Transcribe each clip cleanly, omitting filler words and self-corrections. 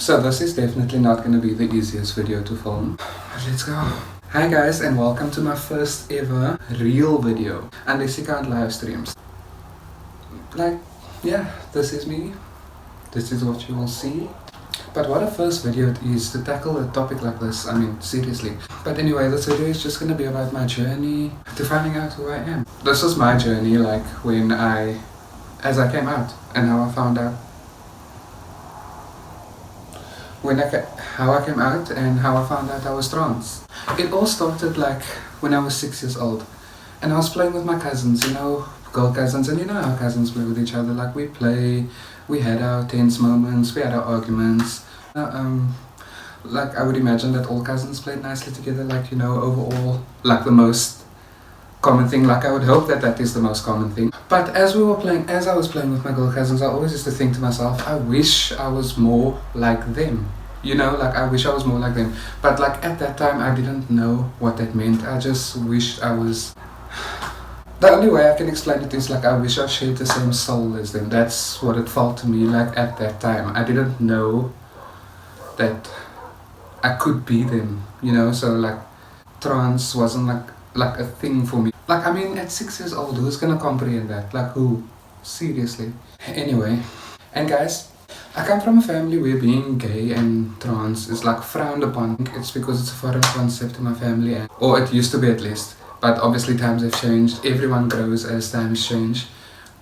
So this is definitely not going to be the easiest video to film. Let's go. Hi guys, and welcome to my first ever real video, unless you count live streams. Like, yeah, this is me. This is what you will see. But what a first video it is to tackle a topic like this, I mean, seriously. But anyway, this video is just gonna be about my journey to finding out who I am. This was my journey, like, as I came out, and how I found out. How I came out and how I found out I was trans. It all started like when I was 6 years old, and I was playing with my cousins, you know, girl cousins, and you know how cousins play with each other. Like, we play, we had our tense moments, we had our arguments. Like, I would imagine that all cousins played nicely together, like, you know, overall, like the most common thing. Like, I would hope that that is the most common thing. But as I was playing with my girl cousins, I always used to think to myself, I wish I was more like them. You know, like, I wish I was more like them. But like, at that time, I didn't know what that meant. I just wished I was... The only way I can explain it is like, I wish I shared the same soul as them. That's what it felt to me like at that time. I didn't know that I could be them, you know. So like, trans wasn't like a thing for me. Like, I mean, at 6 years old, who's gonna comprehend that? Like, who? Seriously. Anyway, and guys, I come from a family where being gay and trans is like frowned upon. It's because it's a foreign concept to my family, or it used to be at least. But obviously times have changed. Everyone grows as times change.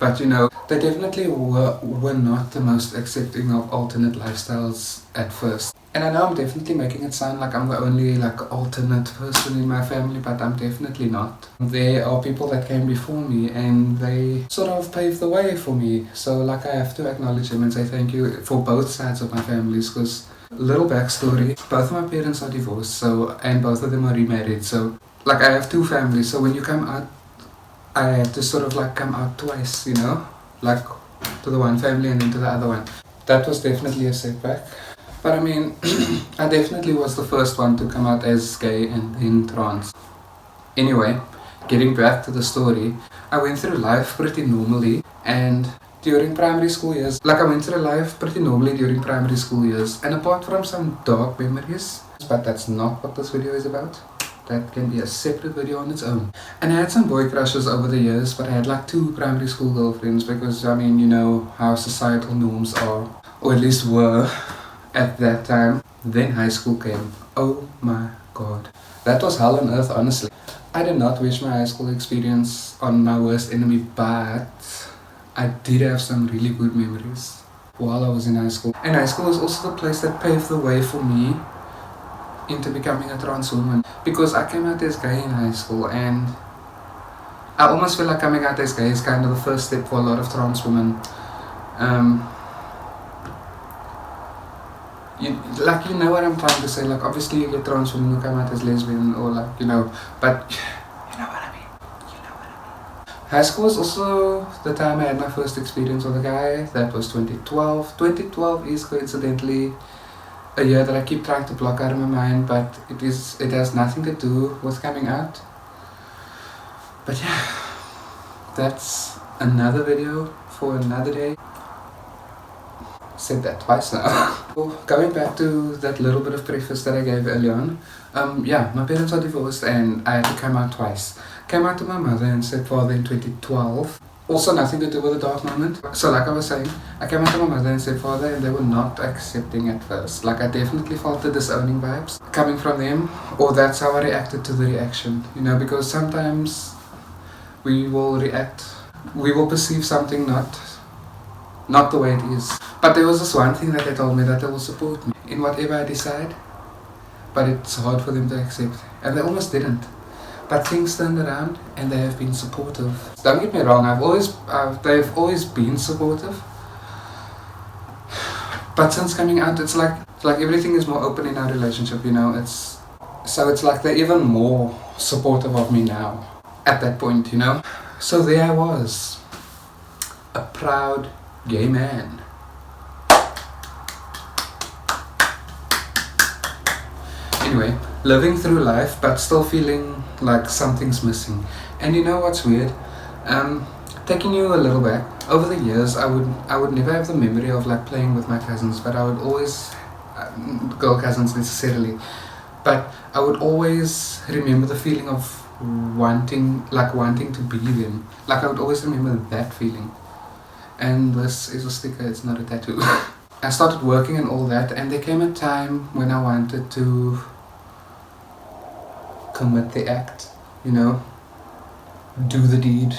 But you know, they definitely were not the most accepting of alternate lifestyles at first. And I know I'm definitely making it sound like I'm the only like alternate person in my family, but I'm definitely not. There are people that came before me and they sort of paved the way for me. So like, I have to acknowledge them and say thank you for both sides of my families, because little backstory, both of my parents are divorced, and both of them are remarried. So like, I have two families, so when you come out, I had to sort of like come out twice, you know, like to the one family and then to the other one. That was definitely a setback. But I mean, I definitely was the first one to come out as gay and then trans. Anyway, getting back to the story, I went through life pretty normally, and during primary school years, and apart from some dark memories, but that's not what this video is about. That can be a separate video on its own. And I had some boy crushes over the years, but I had like 2 primary school girlfriends, because I mean, you know how societal norms are, or at least were at that time. Then high school came. Oh my god. That was hell on earth, honestly. I did not wish my high school experience on my worst enemy, but I did have some really good memories while I was in high school. And high school was also the place that paved the way for me into becoming a trans woman, because I came out as gay in high school, and I almost feel like coming out as gay is kind of the first step for a lot of trans women. You know what I'm trying to say. Like, obviously you get trans women who come out as lesbian, or like, you know, but you know what I mean. High school was also the time I had my first experience with a guy. That was 2012. 2012 is coincidentally a year that I keep trying to block out of my mind, but it has nothing to do with coming out. But yeah, that's another video for another day. Said that twice now. Going back to that little bit of preface that I gave earlier on, yeah, my parents are divorced and I had to come out twice. Came out to my mother and stepfather in 2012. Also nothing to do with the dark moment. So like I was saying, I came out to my mother and stepfather, and they were not accepting at first. Like, I definitely felt the disowning vibes coming from them, or that's how I reacted to the reaction, you know, because sometimes we will perceive something not the way it is. But there was this one thing that they told me, that they will support me in whatever I decide, but it's hard for them to accept, and they almost didn't. But things turned around and they have been supportive. Don't get me wrong, they've always been supportive. But since coming out, it's like everything is more open in our relationship, you know. It's like they're even more supportive of me now, at that point, you know. So there I was, a proud gay man. Anyway, living through life but still feeling like something's missing. And you know what's weird? Taking you a little back, over the years I would never have the memory of like playing with my cousins, but I would always girl cousins necessarily, but I would always remember the feeling of wanting to be them. Like I would always remember that feeling. And this is a sticker, it's not a tattoo. I started working and all that, and there came a time when I wanted to commit the act, you know, do the deed.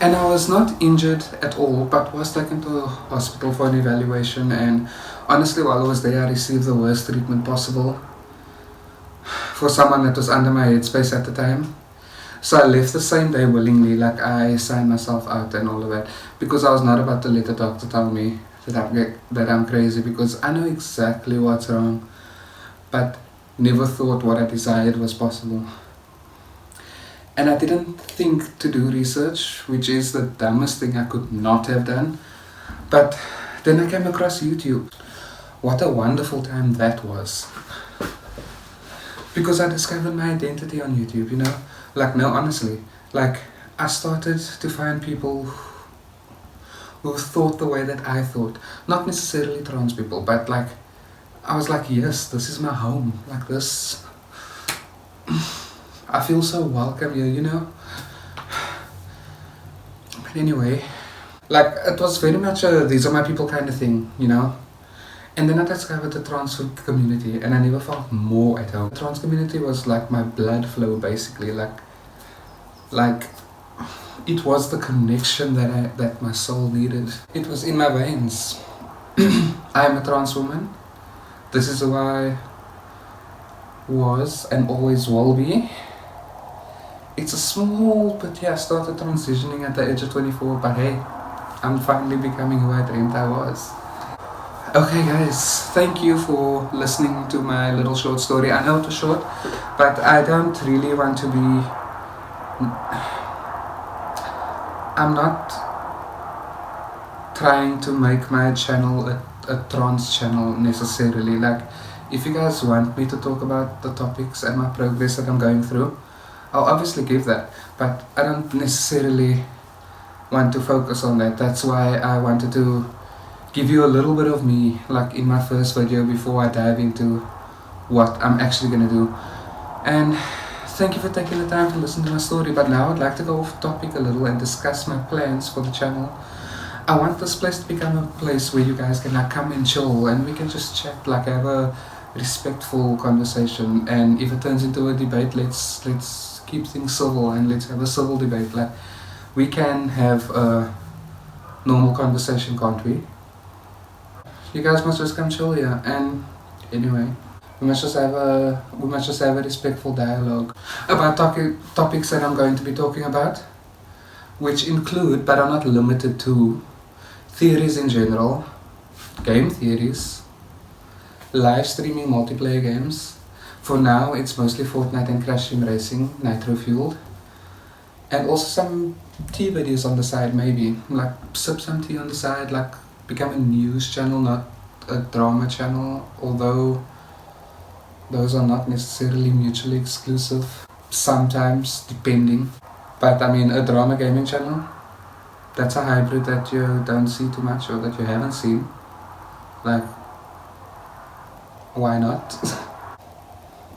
And I was not injured at all, but was taken to a hospital for an evaluation, and honestly while I was there I received the worst treatment possible for someone that was under my headspace at the time. So I left the same day willingly, like I signed myself out and all of that, because I was not about to let the doctor tell me that I'm crazy, because I know exactly what's wrong, but never thought what I desired was possible. And I didn't think to do research, which is the dumbest thing I could not have done. But then I came across YouTube. What a wonderful time that was. Because I discovered my identity on YouTube, you know. Like, no, honestly. Like, I started to find people who thought the way that I thought. Not necessarily trans people, but like, I was like, yes, this is my home. Like this. I feel so welcome here, you know. But anyway, like it was very much a these are my people kind of thing, you know. And then I discovered the trans community, and I never felt more at home. The trans community was like my blood flow, basically. Like it was the connection that my soul needed. It was in my veins. I am a trans woman. This is who I was and always will be. It's a small, but yeah, I started transitioning at the age of 24, but hey, I'm finally becoming who I dreamed I was. Okay guys, thank you for listening to my little short story. I know it was short, but I don't really want to be... I'm not trying to make my channel a trans channel necessarily. Like, if you guys want me to talk about the topics and my progress that I'm going through, I'll obviously give that, but I don't necessarily want to focus on that. That's why I wanted to give you a little bit of me, like in my first video, before I dive into what I'm actually gonna do. And thank you for taking the time to listen to my story. But now I'd like to go off topic a little and discuss my plans for the channel. I want this place to become a place where you guys can like come and chill, and we can just chat, like have a respectful conversation. And if it turns into a debate, let's keep things civil and let's have a civil debate. Like, we can have a normal conversation, can't we? You guys must just come chill here. And anyway, we must just have a respectful dialogue about topics that I'm going to be talking about, which include, but are not limited to, theories in general, game theories, live streaming multiplayer games. For now, it's mostly Fortnite and Crash Team Racing, Nitro Fueled, and also some tea videos on the side, maybe, like sip some tea on the side, like become a news channel, not a drama channel, although those are not necessarily mutually exclusive, sometimes, depending. But I mean, a drama gaming channel, that's a hybrid that you don't see too much, or that you haven't seen. Like, why not?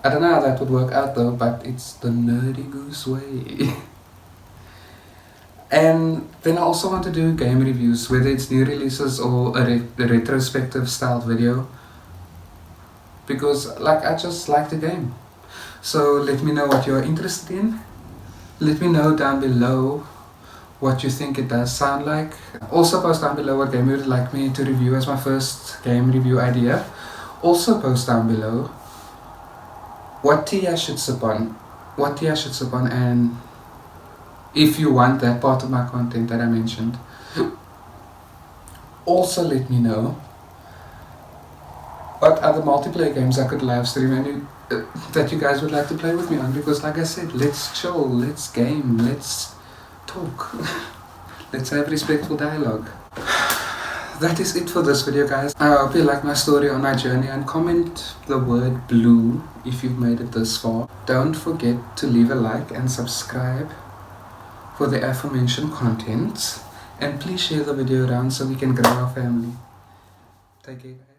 I don't know how that would work out though, but it's the NerdyGoose way. And then I also want to do game reviews, whether it's new releases or a retrospective style video, because like I just like the game. So let me know what you're interested in. Let me know down below what you think it does sound like. Also post down below what game you would like me to review as my first game review idea. Also post down below what tea I should sip on, and if you want that part of my content that I mentioned. Also let me know what other multiplayer games I could live stream and that you guys would like to play with me on, because like I said, let's chill, let's game, let's talk, let's have respectful dialogue. That is it for this video, guys. I hope you like my story on my journey, and comment the word blue if you've made it this far. Don't forget to leave a like and subscribe for the aforementioned content, and please share the video around so we can grow our family. Take care.